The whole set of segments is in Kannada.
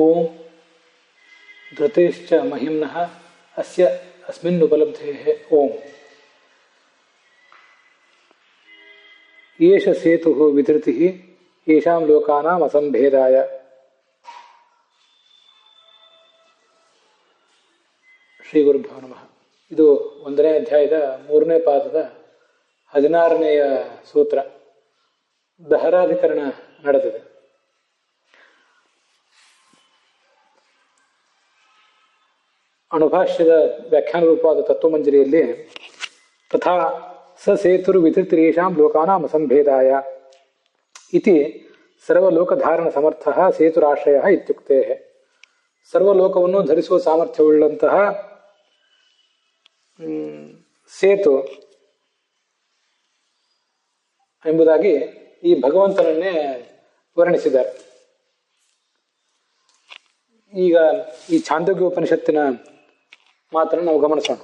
ಓಂ ಧೃತೇಶ್ಚ ಮಹಿಮ್ನಃ ಅಸ್ಯ ಅಸ್ಮಿನ್ನುಪಲಬ್ಧೇಃ ಓಂ. ಏಷ ಸೇತುಃ ವಿಧೃತಿಃ ಯೇಷಾಂ ಲೋಕಾನಾಂ ಅಸಂಭೇದಾಯ. ಶ್ರೀ ಗುರುಭ್ಯೋ ನಮಃ. ಇದು 1ನೇ ಅಧ್ಯಾಯದ 3ನೇ ಪಾದದ 16ನೆಯ ಸೂತ್ರ. ದಹರಾಧಿಕರಣ ನಡೆದಿದೆ. ಅಣುಭಾಷ್ಯದ ವ್ಯಾಖ್ಯಾನ ರೂಪವಾದ ತತ್ವಮಂಜರಿಯಲ್ಲಿ ತಥಾ ಸ ಸೇತುರು ವಿಧೃತಿರೇಷಾಂ ಲೋಕಾನಾಂ ಅಸಂಭೇದಾಯ ಇತಿ ಸರ್ವಲೋಕಧಾರಣ ಸಮರ್ಥಃ ಸೇತುರಾಶ್ರಯಃ ಇತ್ಯುಕ್ತೇಃ. ಸರ್ವಲೋಕವನ್ನು ಧರಿಸುವ ಸಾಮರ್ಥ್ಯವುಳ್ಳಂತಹ ಸೇತು ಎಂಬುದಾಗಿ ಈ ಭಗವಂತನನ್ನೇ ವರ್ಣಿಸಿದ್ದಾರೆ. ಈಗ ಈ ಛಾಂದೋಗ್ಯ ಉಪನಿಷತ್ತಿನ ಮಾತನ್ನು ನಾವು ಗಮನಿಸೋಣ.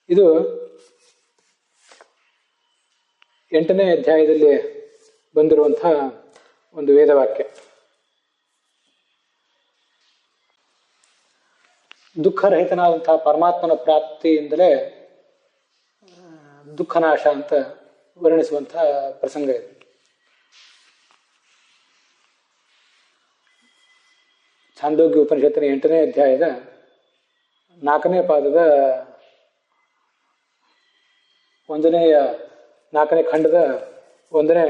ಇದು 8ನೇ ಅಧ್ಯಾಯದಲ್ಲಿ ಬಂದಿರುವಂತಹ ಒಂದು ವೇದವಾಕ್ಯ. ದುಃಖರಹಿತನಾದಂತಹ ಪರಮಾತ್ಮನ ಪ್ರಾಪ್ತಿಯಿಂದಲೇ ದುಃಖನಾಶ ಅಂತ ವರ್ಣಿಸುವಂತಹ ಪ್ರಸಂಗ ಇದೆ. ಛಾಂದೋಗ್ಯ ಉಪನಿಷತ್ತಿನ 8ನೇ ಅಧ್ಯಾಯದ 4ನೇ ಪಾದದ 4ನೇ ಖಂಡದ 1ನೇ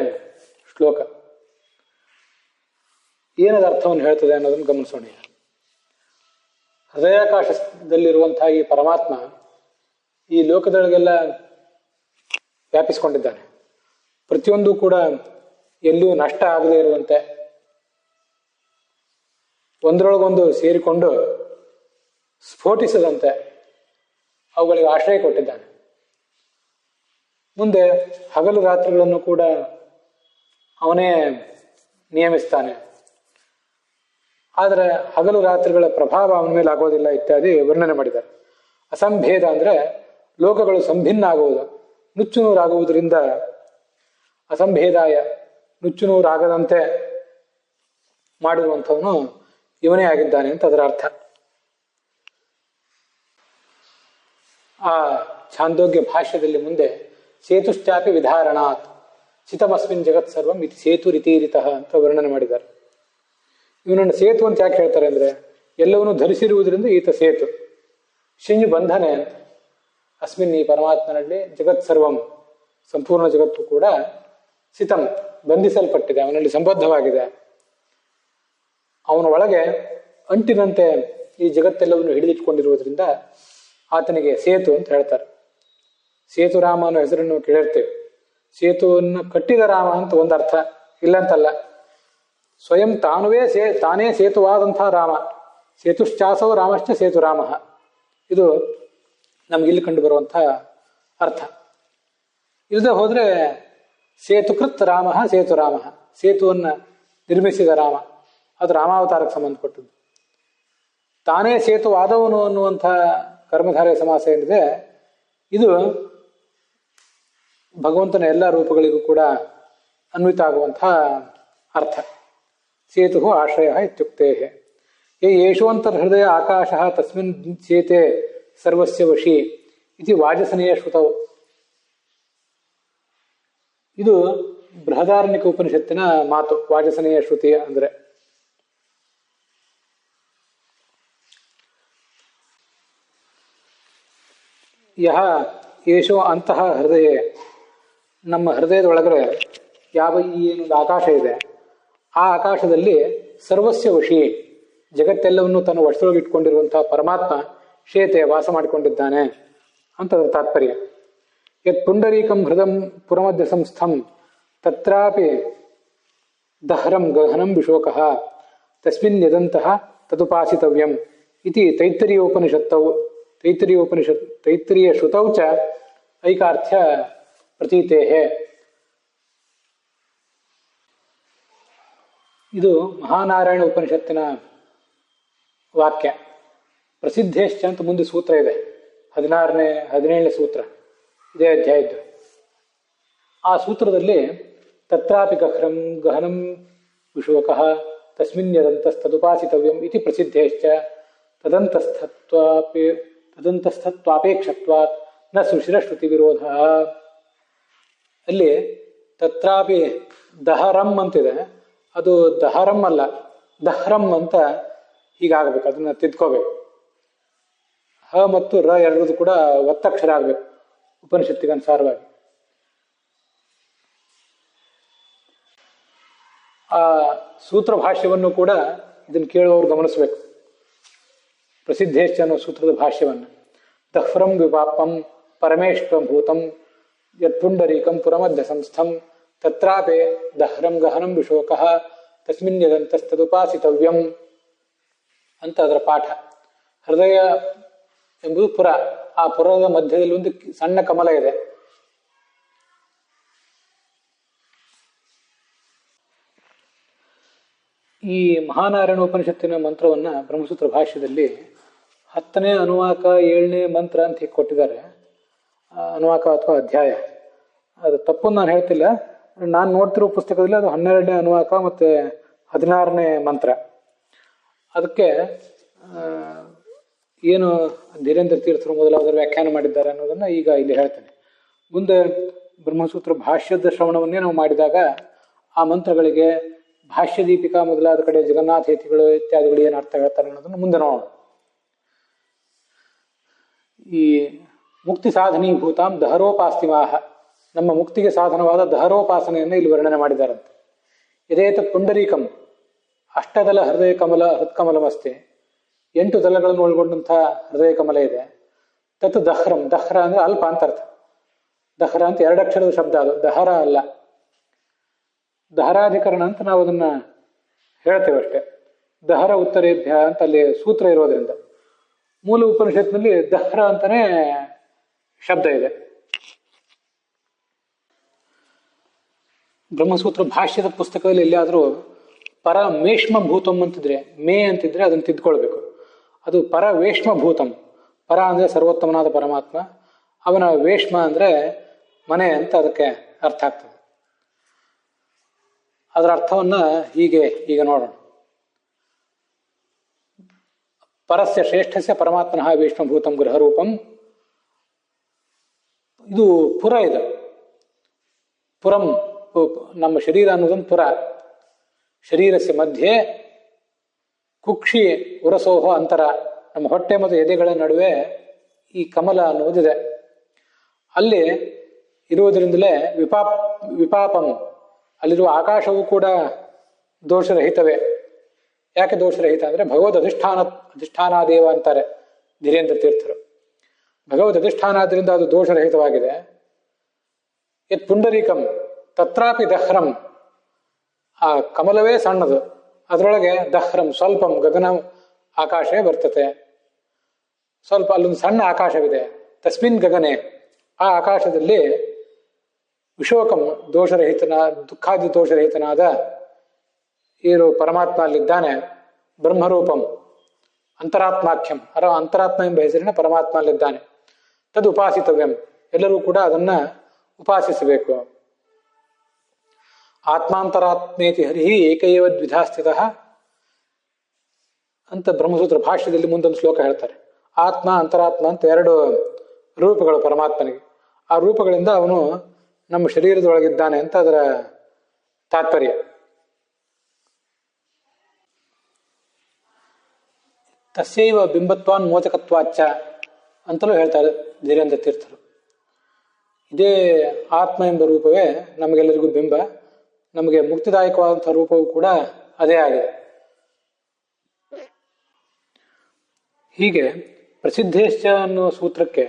ಶ್ಲೋಕ ಏನದ ಅರ್ಥವನ್ನು ಹೇಳ್ತದೆ ಅನ್ನೋದನ್ನು ಗಮನಿಸೋಣ. ಹೃದಯಾಕಾಶದಲ್ಲಿರುವಂತಹ ಈ ಪರಮಾತ್ಮ ಈ ಲೋಕದೊಳಗೆಲ್ಲ ವ್ಯಾಪಿಸಿಕೊಂಡಿದ್ದಾನೆ. ಪ್ರತಿಯೊಂದು ಕೂಡ ಎಲ್ಲಿಯೂ ನಷ್ಟ ಆಗದೇ ಇರುವಂತೆ ಒಂದರೊಳಗೊಂದು ಸೇರಿಕೊಂಡು ಸ್ಫೋಟಿಸದಂತೆ ಅವುಗಳಿಗೆ ಆಶ್ರಯ ಕೊಟ್ಟಿದ್ದಾನೆ. ಮುಂದೆ ಹಗಲು ರಾತ್ರಿಗಳನ್ನು ಕೂಡ ಅವನೇ ನಿಯಮಿಸ್ತಾನೆ. ಆದರೆ ಹಗಲು ರಾತ್ರಿಗಳ ಪ್ರಭಾವ ಅವನ ಮೇಲೆ ಆಗೋದಿಲ್ಲ ಇತ್ಯಾದಿ ವರ್ಣನೆ ಮಾಡಿದ್ದಾರೆ. ಅಸಂಭೇದ ಅಂದರೆ ಲೋಕಗಳು ಸಂಭಿನ್ನ ಆಗುವುದು, ನುಚ್ಚು ನೂರಾಗುವುದರಿಂದ ಅಸಂಭೇದಾಯ, ನುಚ್ಚು ನೂರಾಗದಂತೆ ಮಾಡಿರುವಂಥವನು ಇವನೇ ಆಗಿದ್ದಾನೆ ಅಂತ ಅದರ ಅರ್ಥ. ಆ ಛಾಂದೋಗ್ಯ ಭಾಷ್ಯದಲ್ಲಿ ಮುಂದೆ ಸೇತುಶ್ಚಾಪಿ ವಿಧಾರಣಾತ್ ಚಿತಮಸ್ಮಿನ್ ಜಗತ್ ಸರ್ವಂ ಇತಿ ಸೇತು ರೀತಿರಿತಃ ಅಂತ ವರ್ಣನೆ ಮಾಡಿದ್ದಾರೆ. ಇವನನ್ನು ಸೇತು ಅಂತ ಯಾಕೆ ಹೇಳ್ತಾರೆ ಅಂದರೆ ಎಲ್ಲವನ್ನೂ ಧರಿಸಿರುವುದರಿಂದ ಈತ ಸೇತು. ಶಿಂಜು ಬಂಧನೆ ಅಂತ ಅಸ್ಮಿನ್ ಈ ಪರಮಾತ್ಮನಲ್ಲಿ ಜಗತ್ ಸರ್ವಂ ಸಂಪೂರ್ಣ ಜಗತ್ತು ಕೂಡ ಸಿತಂ ಬಂಧಿಸಲ್ಪಟ್ಟಿದೆ, ಅವನಲ್ಲಿ ಸಂಬದ್ಧವಾಗಿದೆ. ಅವನ ಒಳಗೆ ಅಂಟಿನಂತೆ ಈ ಜಗತ್ತೆಲ್ಲವನ್ನು ಹಿಡಿದಿಟ್ಕೊಂಡಿರುವುದರಿಂದ ಆತನಿಗೆ ಸೇತು ಅಂತ ಹೇಳ್ತಾರೆ. ಸೇತುರಾಮ ಅನ್ನೋ ಹೆಸರನ್ನು ಕೇಳಿರ್ತೇವೆ. ಸೇತುವನ್ನು ಕಟ್ಟಿದ ರಾಮ ಅಂತ ಒಂದು ಅರ್ಥ, ಇಲ್ಲಂತಲ್ಲ. ಸ್ವಯಂ ತಾನೇ ಸೇತುವಾದಂಥ ರಾಮ. ಸೇತುಶ್ಚಾಸವ ರಾಮಶ್ಚ ಸೇತುರಾಮ, ಇದು ನಮಗಿಲ್ಲಿ ಕಂಡು ಬರುವಂಥ ಅರ್ಥ. ಇಲ್ಲದೆ ಹೋದರೆ ಸೇತುಕೃತ್ ರಾಮ ಸೇತುರಾಮ, ಸೇತುವನ್ನು ನಿರ್ಮಿಸಿದ ರಾಮ, ಅದು ರಾಮಾವತಾರಕ್ಕೆ ಸಂಬಂಧಪಟ್ಟದ್ದು. ತಾನೇ ಸೇತುವಾದವನು ಅನ್ನುವಂಥ ಕರ್ಮಧಾರಯ ಸಮಾಸ ಏನಿದೆ, ಇದು ಭಗವಂತನ ಎಲ್ಲ ರೂಪಗಳಿಗೂ ಕೂಡ ಅನ್ವಿತ ಆಗುವಂಥ ಅರ್ಥ. ಸೇತು ಆಶ್ರಯ ಇತ್ಯುಕ್ತೇ. ಯೇಷೋಂತರ್ಹೃದಯ ಆಕಾಶ ತಸ್ಮಿನ್ ಸೇತೆ ಸರ್ವಸ್ಯ ವಶಿ ಇತಿ ವಾಜಸನೆಯ ಶ್ರುತವು. ಇದು ಬೃಹದಾರಣ್ಯಕ ಉಪನಿಷತ್ತಿನ ಮಾತು. ವಾಜಸನೆಯ ಶ್ರುತಿ ಅಂದರೆ ಯಹ ಯೇಷೋ ಅಂತಃ ಹೃದಯ, ನಮ್ಮ ಹೃದಯದ ಒಳಗಡೆ ಯಾವ ಈ ಏನೊಂದು ಆಕಾಶ ಇದೆ, ಆ ಆಕಾಶದಲ್ಲಿ ಸರ್ವಸ್ಯ ವಶಿ, ಜಗತ್ತೆಲ್ಲವನ್ನು ತನ್ನ ವಶದೊಳಗೆ ಇಟ್ಕೊಂಡಿರುವಂತಹ ಪರಮಾತ್ಮ ಶೇತೆ ವಾಸ ಮಾಡಿಕೊಂಡಿದ್ದಾನೆ ಅಂತ ಅದರ ತಾತ್ಪರ್ಯ. ಯತ್ ಪುಂಡರೀಕಂ ಹೃದಂ ಪುರಮಧ್ಯ ಸಂಸ್ಥಂ ತತ್ರಾಪಿ ದಹರಂ ಗಹನಂ ವಿಶೋಕಃ ತಸ್ಮಿನ್ ಯದಂತಹ ತದುಪಾಸಿತವ್ಯಂ ಇತಿ ತೈತ್ತರೀಯ ಶ್ರುತೌ ಚ ಐಕಾರ್ಥ್ಯ ಪ್ರತೀತೇಃ. ಇದು ಮಹಾನಾರಾಯಣ ಉಪನಿಷತ್ತಿನ ವಾಕ್ಯ. ಪ್ರಸಿದ್ಧೇಶ್ಚ ಅಂತ ಮುಂದೆ ಸೂತ್ರ ಇದೆ, 17ನೇ ಸೂತ್ರ, ಇದೇ ಅಧ್ಯಾಯದ್ದು. ಆ ಸೂತ್ರದಲ್ಲಿ ತತ್ರಾಪಿ ಗಹನಂ ವಿಶೋಕಃ ತಸ್ಮಿನ್ ಯದಂತಸ್ತದುಪಾಸಿತವ್ಯಂ ಇತಿ ಪ್ರಸಿದ್ಧೇಶ್ಚ ತದಂತಸ್ಥತ್ವಾಪೇಕ್ಷತ್ವಾತ್ ನ ಸುಶಿರಶ್ರುತಿ ವಿರೋಧ. ಅಲ್ಲಿ ತತ್ರಾಪಿ ದಹರಂ ಅಂತಿದೆ, ಅದು ದಹರಂ ಅಲ್ಲ, ದಹ್ರಂ ಅಂತ ಹೀಗಾಗಬೇಕು, ಅದನ್ನ ತಿದ್ಕೋಬೇಕು. ಹ ಮತ್ತು ರ ಎರಡದು ಕೂಡ ಒತ್ತಕ್ಷರ ಆಗಬೇಕು ಉಪನಿಷತ್ತಿಗೆ ಅನುಸಾರವಾಗಿ. ಆ ಸೂತ್ರ ಭಾಷ್ಯವನ್ನು ಕೂಡ ಇದನ್ನು ಕೇಳುವವರು ಗಮನಿಸಬೇಕು. ಪ್ರಸಿದ್ಧೇಶ್ಚ ಅನ್ನೋ ಸೂತ್ರದ ಭಾಷ್ಯವನ್ನು ದಹ್ರಂ ವಿಪಾಪಂ ಪರಮೇಶ್ವರಭೂತಂ ಯತ್ಪುಂಡರೀಕಂ ಪುರಮಧ್ಯ ಸಂಸ್ಥಂ ತತ್ರಾಪೆ ದಹ್ರಂ ಗಹನಂ ವಿಶೋಕಃ ತಸ್ಮಿನ್ ಯದಂತಸ್ತದುಪಾಸಿತವ್ಯಂ ಅಂತ ಅದರ ಪಾಠ. ಹೃದಯ ಎಂಬುದು ಪುರ, ಆ ಪುರದ ಮಧ್ಯದಲ್ಲಿ ಒಂದು ಸಣ್ಣ ಕಮಲ ಇದೆ. ಈ ಮಹಾನಾರಾಯಣ ಉಪನಿಷತ್ತಿನ ಮಂತ್ರವನ್ನ ಬ್ರಹ್ಮಸೂತ್ರ ಭಾಷ್ಯದಲ್ಲಿ 10ನೇ ಅನುವಾಕ 7ನೇ ಮಂತ್ರ ಅಂತ ಹೀಗೆ ಕೊಟ್ಟಿದ್ದಾರೆ. ಅನುವಾಕ ಅಥವಾ ಅಧ್ಯಾಯ, ಅದು ತಪ್ಪು ನಾನು ಹೇಳ್ತಿಲ್ಲ. ನಾನು ನೋಡ್ತಿರೋ ಪುಸ್ತಕದಲ್ಲಿ ಅದು 12ನೇ ಅನುವಾಕ ಮತ್ತು 16ನೇ ಮಂತ್ರ. ಅದಕ್ಕೆ ಏನು ಧೀರೇಂದ್ರ ತೀರ್ಥರು ಮೊದಲಾದವರು ವ್ಯಾಖ್ಯಾನ ಮಾಡಿದ್ದಾರೆ ಅನ್ನೋದನ್ನು ಈಗ ಇಲ್ಲಿ ಹೇಳ್ತೇನೆ. ಮುಂದೆ ಬ್ರಹ್ಮಸೂತ್ರ ಭಾಷ್ಯದ ಶ್ರವಣವನ್ನೇ ನಾವು ಮಾಡಿದಾಗ ಆ ಮಂತ್ರಗಳಿಗೆ ಭಾಷ್ಯ ದೀಪಿಕಾ ಮೊದಲಾದ ಕಡೆ ಜಗನ್ನಾಥ ಯತಿಗಳು ಇತ್ಯಾದಿಗಳು ಏನು ಅರ್ಥ ಹೇಳ್ತಾರೆ ಅನ್ನೋದನ್ನು ಮುಂದೆ ನೋಡೋಣ. ಈ ಮುಕ್ತಿ ಸಾಧನೀಭೂತಾಂ ದಹರೋಪಾಸ್ತಿಮಾಹ, ನಮ್ಮ ಮುಕ್ತಿಗೆ ಸಾಧನವಾದ ದಹರೋಪಾಸನೆಯನ್ನು ಇಲ್ಲಿ ವರ್ಣನೆ ಮಾಡಿದ್ದಾರಂತೆ. ಯದೇತ ಪುಂಡರೀಕಂ ಅಷ್ಟದಲ ಹೃದಯ ಕಮಲ ಹೃತ್ಕಮಲಮಸ್ತೆ, 8 ದಲಗಳನ್ನು ಒಳಗೊಂಡಂತಹ ಹೃದಯ ಕಮಲ ಇದೆ. ತತ್ ದಹ್ರಂ, ದಹ್ರ ಅಂದ್ರೆ ಅಲ್ಪ ಅಂತ ಅರ್ಥ. ದಹ್ರ ಅಂತ 2 ಅಕ್ಷರದ ಶಬ್ದ, ಅದು ದಹರ ಅಲ್ಲ. ದಹರಾಧಿಕರಣ ಅಂತ ನಾವು ಅದನ್ನ ಹೇಳ್ತೇವೆ ಅಷ್ಟೇ. ದಹರ ಉತ್ತರೇಭ್ಯ ಅಂತ ಅಲ್ಲಿ ಸೂತ್ರ ಇರೋದ್ರಿಂದ ಮೂಲ ಉಪನಿಷತ್ನಲ್ಲಿ ದಹ್ರ ಅಂತಾನೆ ಶಬ್ದ ಇದೆ. ಬ್ರಹ್ಮಸೂತ್ರ ಭಾಷ್ಯದ ಪುಸ್ತಕದಲ್ಲಿ ಎಲ್ಲಿಯಾದರೂ ಪರಮೇಷ್ಮ ಭೂತಂ ಅಂತಿದ್ರೆ, ಮೇ ಅಂತಿದ್ರೆ ಅದನ್ನು ತಿದ್ಕೊಳ್ಬೇಕು. ಅದು ಪರವೇಷ್ಮ ಭೂತಂ. ಪರ ಅಂದ್ರೆ ಸರ್ವೋತ್ತಮನಾದ ಪರಮಾತ್ಮ, ಅವನ ವೇಷ್ಮ ಅಂದ್ರೆ ಮನೆ ಅಂತ ಅದಕ್ಕೆ ಅರ್ಥ ಆಗ್ತದೆ. ಅದರ ಅರ್ಥವನ್ನ ಹೀಗೆ ಈಗ ನೋಡೋಣ. ಪರಸ್ಯ ಶ್ರೇಷ್ಠಸ್ಯ ಪರಮಾತ್ಮನಃ ವೇಷ್ಮಭೂತಂ ಗೃಹರೂಪಂ. ಇದು ಪುರ, ಇದು ಪುರಂ, ನಮ್ಮ ಶರೀರ ಅನ್ನೋದೊಂದು ಪುರ. ಶರೀರಸ್ಯ ಮಧ್ಯೆ ಕುಕ್ಷಿ ಉರಸೋಹ ಅಂತರ, ನಮ್ಮ ಹೊಟ್ಟೆ ಮತ್ತು ಎದೆಗಳ ನಡುವೆ ಈ ಕಮಲ ಅನ್ನುವುದಿದೆ. ಅಲ್ಲಿ ಇರುವುದರಿಂದಲೇ ವಿಪಾಪಂ, ಅಲ್ಲಿರುವ ಆಕಾಶವೂ ಕೂಡ ದೋಷರಹಿತವೇ. ಯಾಕೆ ದೋಷರಹಿತ ಅಂದ್ರೆ ಭಗವದ್ ಅಧಿಷ್ಠಾನಾದೇವ ಅಂತಾರೆ ಧೀರೇಂದ್ರ ತೀರ್ಥರು. ಭಗವದ್ ಅಧಿಷ್ಠಾನ ಆದ್ರಿಂದ ಅದು ದೋಷರಹಿತವಾಗಿದೆ. ಯತ್ ಪುಂಡರೀಕಂ ತತ್ರಾಪಿ ದಹ್ರಂ, ಆ ಕಮಲವೇ ಸಣ್ಣದು, ಅದರೊಳಗೆ ದಹ್ರಂ ಸ್ವಲ್ಪಂ ಗಗನ ಆಕಾಶವೇ ಬರ್ತತೆ. ಸ್ವಲ್ಪ ಅಲ್ಲೊಂದು ಸಣ್ಣ ಆಕಾಶವಿದೆ. ತಸ್ಮಿನ್ ಗಗನೆ, ಆ ಆಕಾಶದಲ್ಲಿ ವಿಶೋಕಂ ದುಃಖಾದಿ ದೋಷರಹಿತನಾದ ಇರು ಪರಮಾತ್ಮ ಅಲ್ಲಿದ್ದಾನೆ. ಬ್ರಹ್ಮರೂಪಂ ಅಂತರಾತ್ಮಾಖ್ಯಂ, ಅಂತರಾತ್ಮ ಎಂಬ ಹೆಸರಿನ ಪರಮಾತ್ಮ ಅಲ್ಲಿದ್ದಾನೆ. ತದ್ ಉಪಾಸಿತವ್ಯಂ, ಎಲ್ಲರೂ ಕೂಡ ಅದನ್ನ ಉಪಾಸಿಸಬೇಕು. ಆತ್ಮಾಂತರಾತ್ಮೇತಿ ಹರಿಹಿ ಏಕೈವ ದ್ವಿಧಾ ಸ್ಥಿತಃ ಅಂತ ಬ್ರಹ್ಮಸೂತ್ರ ಭಾಷ್ಯದಲ್ಲಿ ಮುಂದೊಂದು ಶ್ಲೋಕ ಹೇಳ್ತಾರೆ. ಆತ್ಮ ಅಂತರಾತ್ಮ ಅಂತ 2 ರೂಪಗಳು ಪರಮಾತ್ಮನಿಗೆ. ಆ ರೂಪಗಳಿಂದ ಅವನು ನಮ್ಮ ಶರೀರದೊಳಗಿದ್ದಾನೆ ಅಂತ ಅದರ ತಾತ್ಪರ್ಯ. ತಸ್ಯೈವ ಬಿಂಬತ್ವಾನ್ ಮೋಚಕತ್ವಾಚ್ಚ ಅಂತಲೂ ಹೇಳ್ತಾರೆ ಧೀರೇಂದ್ರ ತೀರ್ಥರು. ಇದೇ ಆತ್ಮ ಎಂಬ ರೂಪವೇ ನಮಗೆಲ್ಲರಿಗೂ ಬಿಂಬ, ನಮಗೆ ಮುಕ್ತಿದಾಯಕವಾದಂತಹ ರೂಪವೂ ಕೂಡ ಅದೇ ಆಗಿದೆ. ಹೀಗೆ ಪ್ರಸಿದ್ಧೇಶ್ಚ ಅನ್ನೋ ಸೂತ್ರಕ್ಕೆ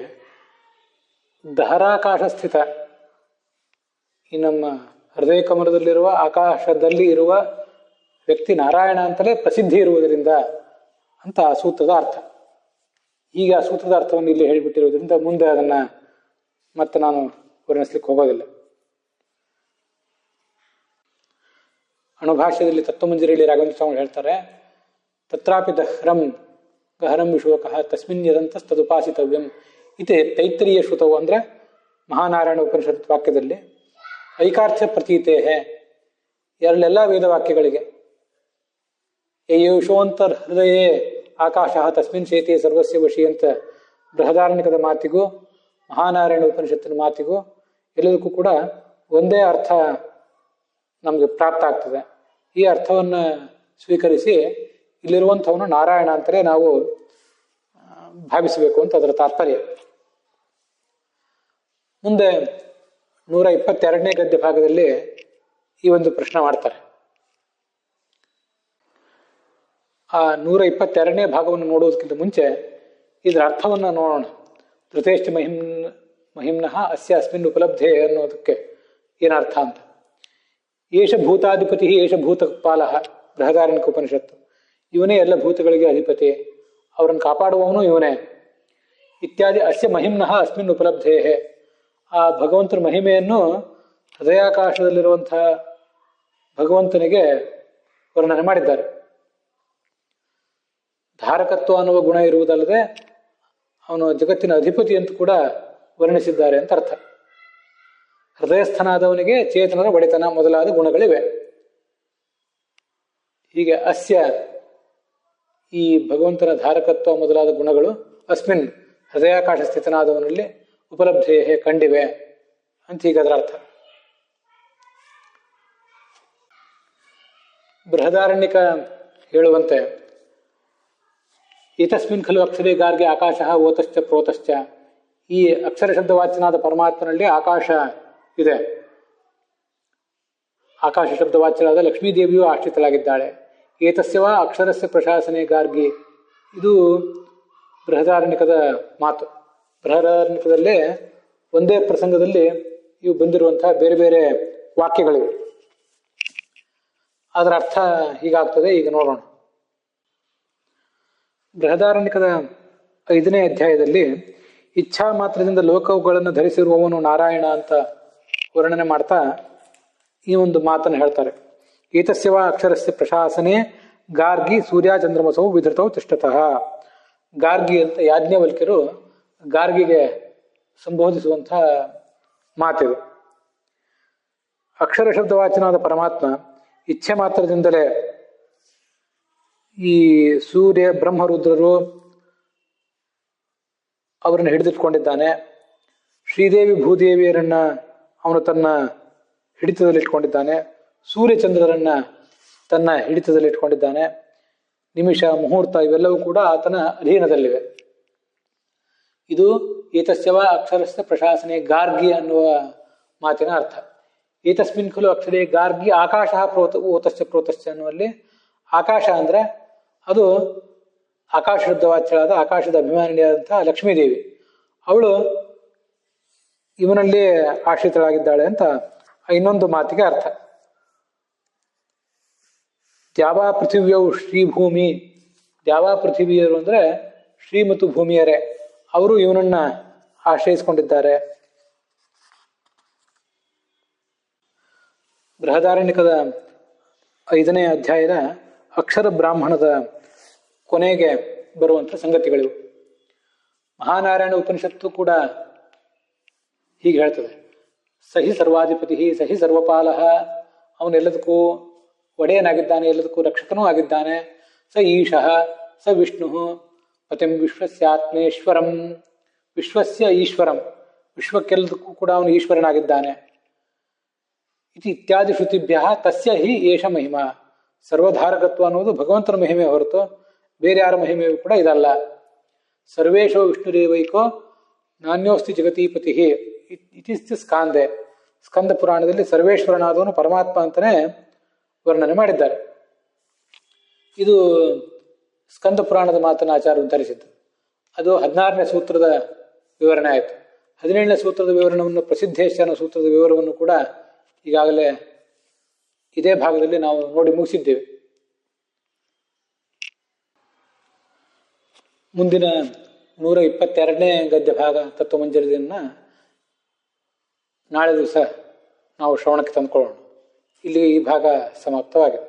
ದಹರಾಕಾಶ ಸ್ಥಿತ, ಈ ನಮ್ಮ ಹೃದಯ ಕಮಲದಲ್ಲಿರುವ ಆಕಾಶದಲ್ಲಿ ಇರುವ ವ್ಯಕ್ತಿ ನಾರಾಯಣ ಅಂತಲೇ ಪ್ರಸಿದ್ಧಿ ಇರುವುದರಿಂದ ಅಂತ ಆ ಸೂತ್ರದ ಅರ್ಥ. ಈಗ ಆ ಸೂತ್ರದ ಅರ್ಥವನ್ನು ಇಲ್ಲಿ ಹೇಳಿಬಿಟ್ಟಿರುವುದರಿಂದ ಮುಂದೆ ಅದನ್ನ ಮತ್ತೆ ನಾನು ವರ್ಣಿಸ್ಲಿಕ್ಕೆ ಹೋಗೋದಿಲ್ಲ. ಅಣುಭಾಷ್ಯದಲ್ಲಿ ತತ್ವಮಂಜರಿಯಲ್ಲಿ ರಾಘವೇಂದ್ರ ಸ್ವಾಮಿ ಹೇಳ್ತಾರೆ, ತತ್ರಾಪಿ ದಹ್ರಂ ಗಹರಂ ವಿಶೋಕಃ ತಸ್ಮಿನ್ ಯದಂತಸ್ತದುಪಾಸಿತವ್ಯಂ ಇತಿ ತೈತ್ರೀಯ ಶ್ರುತವು ಅಂದ್ರೆ ಮಹಾನಾರಾಯಣ ಉಪನಿಷತ್ ವಾಕ್ಯದಲ್ಲಿ ಐಕಾರ್ಥ್ಯ ಪ್ರತೀತೇಹೆ, ಎರಡೆಲ್ಲ ವೇದವಾಕ್ಯಗಳಿಗೆ ಯಯೋಷೋಂತರ್ ಹೃದಯೇ ಆಕಾಶ ತಸ್ಮಿನ್ ಚೇತಿ ಸರ್ವಸ್ಯ ವಶಿ ಅಂತ ಬೃಹದಾರಣ್ಯಕದ ಮಾತಿಗೂ ಮಹಾನಾರಾಯಣ ಉಪನಿಷತ್ತಿನ ಮಾತಿಗೂ ಎಲ್ಲದಕ್ಕೂ ಕೂಡ ಒಂದೇ ಅರ್ಥ ನಮಗೆ ಪ್ರಾಪ್ತ ಆಗ್ತದೆ. ಈ ಅರ್ಥವನ್ನು ಸ್ವೀಕರಿಸಿ ಇಲ್ಲಿರುವಂಥವನು ನಾರಾಯಣ ಅಂತಲೇ ನಾವು ಭಾವಿಸಬೇಕು ಅಂತ ಅದರ ತಾತ್ಪರ್ಯ. ಮುಂದೆ 122ನೇ ಗದ್ಯ ಭಾಗದಲ್ಲಿ ಈ ಒಂದು ಪ್ರಶ್ನೆ ಮಾಡ್ತಾರೆ. ಆ 122ನೇ ಭಾಗವನ್ನು ನೋಡುವುದಕ್ಕಿಂತ ಮುಂಚೆ ಇದರ ಅರ್ಥವನ್ನು ನೋಡೋಣ. ಧೃತೇಶ್ಚ ಮಹಿಮ್ನಃ ಅಸ್ಯ ಅಸ್ಮಿನ್ ಉಪಲಬ್ಧೆ ಅನ್ನೋದಕ್ಕೆ ಏನರ್ಥ ಅಂತ. ಏಷ ಭೂತಾಧಿಪತಿ ಏಷ ಭೂತಪಾಲ ಬೃಹದಾರಣ್ಯಕ ಉಪನಿಷತ್ತು. ಇವನೇ ಎಲ್ಲ ಭೂತಗಳಿಗೆ ಅಧಿಪತಿ, ಅವರನ್ನು ಕಾಪಾಡುವವನು ಇವನೇ. ಇತ್ಯಾದಿ ಅಸ್ಯ ಮಹಿಮ್ನಃ ಅಸ್ಮಿನ್ ಉಪಲಬ್ಧೇ. ಆ ಭಗವಂತನ ಮಹಿಮೆಯನ್ನು ಹೃದಯಾಕಾಶದಲ್ಲಿರುವಂತಹ ಭಗವಂತನಿಗೆ ವರ್ಣನೆ ಮಾಡಿದ್ದಾರೆ. ಧಾರಕತ್ವ ಅನ್ನುವ ಗುಣ ಇರುವುದಲ್ಲದೆ ಅವನು ಜಗತ್ತಿನ ಅಧಿಪತಿ ಅಂತ ಕೂಡ ವರ್ಣಿಸಿದ್ದಾರೆ ಅಂತ ಅರ್ಥ. ಹೃದಯಸ್ಥನಾದವನಿಗೆ ಚೇತನದ ಒಡೆತನ ಮೊದಲಾದ ಗುಣಗಳಿವೆ. ಹೀಗೆ ಅಸ್ಯ ಈ ಭಗವಂತನ ಧಾರಕತ್ವ ಮೊದಲಾದ ಗುಣಗಳು ಅಸ್ಮಿನ್ ಹೃದಯಾಕಾಶ ಸ್ಥಿತನಾದವನಲ್ಲಿ ಉಪಲಬ್ಧೇ ಕಂಡಿವೆ ಅಂತ ಈಗ ಅದರ ಅರ್ಥ. ಬೃಹದಾರಣ್ಯಕ ಹೇಳುವಂತೆ ಏತಸ್ಮಿನ್ ಖಲು ಅಕ್ಷರೇ ಗಾರ್ಗೆ ಆಕಾಶ ಓತಶ್ಚ ಪ್ರೋತಶ್ಚ. ಈ ಅಕ್ಷರ ಶಬ್ದವಾಚ್ಯನಾದ ಪರಮಾತ್ಮನಲ್ಲಿ ಆಕಾಶ ಇದೆ. ಆಕಾಶ ಶಬ್ದವಾಚ್ಯರಾದ ಲಕ್ಷ್ಮೀದೇವಿಯು ಆಶ್ರಿತಳಾಗಿದ್ದಾಳೆ. ಏತಸ್ಯವ ಅಕ್ಷರಸ್ಯ ಪ್ರಶಾಸನೆ ಗಾರ್ಗಿ. ಇದು ಬೃಹದಾರಣ್ಯಕದ ಮಾತು. ಬೃಹದಾರಣ್ಯಕದಲ್ಲೇ ಒಂದೇ ಪ್ರಸಂಗದಲ್ಲಿ ಇವು ಬಂದಿರುವಂತಹ ಬೇರೆ ಬೇರೆ ವಾಕ್ಯಗಳಿವೆ. ಅದರ ಅರ್ಥ ಹೀಗಾಗ್ತದೆ, ಈಗ ನೋಡೋಣ. ಬೃಹದಾರಣ್ಯಕದ 5ನೇ ಅಧ್ಯಾಯದಲ್ಲಿ ಇಚ್ಛಾ ಮಾತ್ರದಿಂದ ಲೋಕಗಳನ್ನು ಧರಿಸಿರುವವನು ನಾರಾಯಣ ಅಂತ ವರ್ಣನೆ ಮಾಡ್ತಾ ಈ ಒಂದು ಮಾತನ್ನು ಹೇಳ್ತಾರೆ. ಏತಸ್ಯವ ಅಕ್ಷರಸ್ಯ ಪ್ರಶಾಸನೆ ಗಾರ್ಗಿ ಸೂರ್ಯ ಚಂದ್ರಮಸವು ವಿಧೃತವು ತಿಷ್ಠತಃ. ಗಾರ್ಗಿ ಅಂತ ಯಾಜ್ಞವಲ್ಕ್ಯರು ಗಾರ್ಗಿಗೆ ಸಂಬೋಧಿಸುವಂಥ ಮಾತಿದು. ಅಕ್ಷರ ಶಬ್ದವಾಚನಾದ ಪರಮಾತ್ಮ ಇಚ್ಛೆ ಮಾತ್ರದಿಂದಲೇ ಈ ಸೂರ್ಯ ಬ್ರಹ್ಮರುದ್ರರು ಅವರನ್ನು ಹಿಡಿದಿಟ್ಕೊಂಡಿದ್ದಾನೆ. ಶ್ರೀದೇವಿ ಭೂದೇವಿಯರನ್ನ ಅವನು ತನ್ನ ಹಿಡಿತದಲ್ಲಿಟ್ಕೊಂಡಿದ್ದಾನೆ. ಸೂರ್ಯಚಂದ್ರರನ್ನ ತನ್ನ ಹಿಡಿತದಲ್ಲಿಟ್ಕೊಂಡಿದ್ದಾನೆ. ನಿಮಿಷ ಮುಹೂರ್ತ ಇವೆಲ್ಲವೂ ಕೂಡ ಆತನ ಅಧೀನದಲ್ಲಿವೆ. ಇದು ಏತಸ್ಯವ ಅಕ್ಷರಸ್ಯ ಪ್ರಶಾಸನೆ ಗಾರ್ಗಿ ಅನ್ನುವ ಮಾತಿನ ಅರ್ಥ. ಏತಸ್ಮಿನ್ ಖಲು ಅಕ್ಷರೇ ಗಾರ್ಗಿ ಆಕಾಶ ಓತಶ್ಚ ಪ್ರೋತಶ್ಚ ಅನ್ನುವಲ್ಲಿ ಆಕಾಶ ಅಂದ್ರೆ ಅದು ಆಕಾಶ ಶಬ್ದವಾಚ್ಯಳಾದ ಆಕಾಶದ ಅಭಿಮಾನಿಯಾದಂತಹ ಲಕ್ಷ್ಮೀದೇವಿ. ಅವಳು ಇವನಲ್ಲಿ ಆಶ್ರಿತಳಾಗಿದ್ದಾಳೆ ಅಂತ ಇನ್ನೊಂದು ಮಾತಿಗೆ ಅರ್ಥ. ದ್ಯಾವಾ ಪೃಥಿವ್ಯವು ಶ್ರೀಭೂಮಿ. ದ್ಯಾವಾ ಪೃಥಿವಿಯರು ಅಂದ್ರೆ ಶ್ರೀ ಮತ್ತು ಭೂಮಿಯರೇ, ಅವರು ಇವನನ್ನ ಆಶ್ರಯಿಸಿಕೊಂಡಿದ್ದಾರೆ. ಬೃಹದಾರಣ್ಯಕದ 5ನೇ ಅಧ್ಯಾಯದ ಅಕ್ಷರ ಬ್ರಾಹ್ಮಣದ ಕೊನೆಗೆ ಬರುವಂಥ ಸಂಗತಿಗಳಿವು. ಮಹಾನಾರಾಯಣ ಉಪನಿಷತ್ತು ಕೂಡ ಹೀಗೆ ಹೇಳ್ತದೆ. ಸಹಿ ಸರ್ವಾಧಿಪತಿ ಸಹಿ ಸರ್ವಪಾಲ. ಅವನೆಲ್ಲದಕ್ಕೂ ಒಡೆಯನಾಗಿದ್ದಾನೆ, ಎಲ್ಲದಕ್ಕೂ ರಕ್ಷಕನೂ ಆಗಿದ್ದಾನೆ. ಸ ಈಶಃ ಸ ವಿಷ್ಣು ಪತಿಂ ವಿಶ್ವಸ್ಯಾತ್ಮೇಶ್ವರಂ. ವಿಶ್ವಸ್ಯ ಈಶ್ವರಂ, ವಿಶ್ವಕ್ಕೆಲ್ಲದಕ್ಕೂ ಕೂಡ ಅವನು ಈಶ್ವರನಾಗಿದ್ದಾನೆ. ಇತ್ಯಾದಿ ಶ್ರುತಿಭ್ಯ ತಸ್ಯ ಹಿ ಏಷ ಮಹಿಮಾ. ಸರ್ವಧಾರಕತ್ವ ಅನ್ನೋದು ಭಗವಂತನ ಮಹಿಮೆ ಹೊರತು ಬೇರೆ ಯಾರ ಮಹಿಮೆಯೂ ಕೂಡ ಇದಲ್ಲ. ಸರ್ವೇಶೋ ವಿಷ್ಣುರೇವೈಕೋ ನಾನ್ಯೋಸ್ತಿ ಜಗತೀಪತಿ ಇತಿಸ್ತಿ ಸ್ಕಾಂದೆ. ಸ್ಕಂದ ಪುರಾಣದಲ್ಲಿ ಸರ್ವೇಶ್ವರನಾದವನು ಪರಮಾತ್ಮ ಅಂತಲೇ ವರ್ಣನೆ ಮಾಡಿದ್ದಾರೆ. ಇದು ಸ್ಕಂದ ಪುರಾಣದ ಮಾತನ್ನು ಆಚಾರ್ಯ ಉದ್ಧರಿಸಿದ್ದು. ಅದು 16ನೇ ಸೂತ್ರದ ವಿವರಣೆ ಆಯಿತು. 17ನೇ ಸೂತ್ರದ ವಿವರಣವನ್ನು ಪ್ರಸಿದ್ಧೇಶ ಅನ್ನೋ ಸೂತ್ರದ ವಿವರವನ್ನು ಕೂಡ ಈಗಾಗಲೇ ಇದೇ ಭಾಗದಲ್ಲಿ ನಾವು ನೋಡಿ ಮುಗಿಸಿದ್ದೇವೆ. ಮುಂದಿನ 122ನೇ ಗದ್ಯ ಭಾಗ ತತ್ವಮಂಜರಿಯನ್ನು ನಾಳೆ ದಿವಸ ನಾವು ಶ್ರವಣಕ್ಕೆ ತಂದುಕೊಳ್ಳೋಣ. ಇಲ್ಲಿ ಈ ಭಾಗ ಸಮಾಪ್ತವಾಗಿದೆ.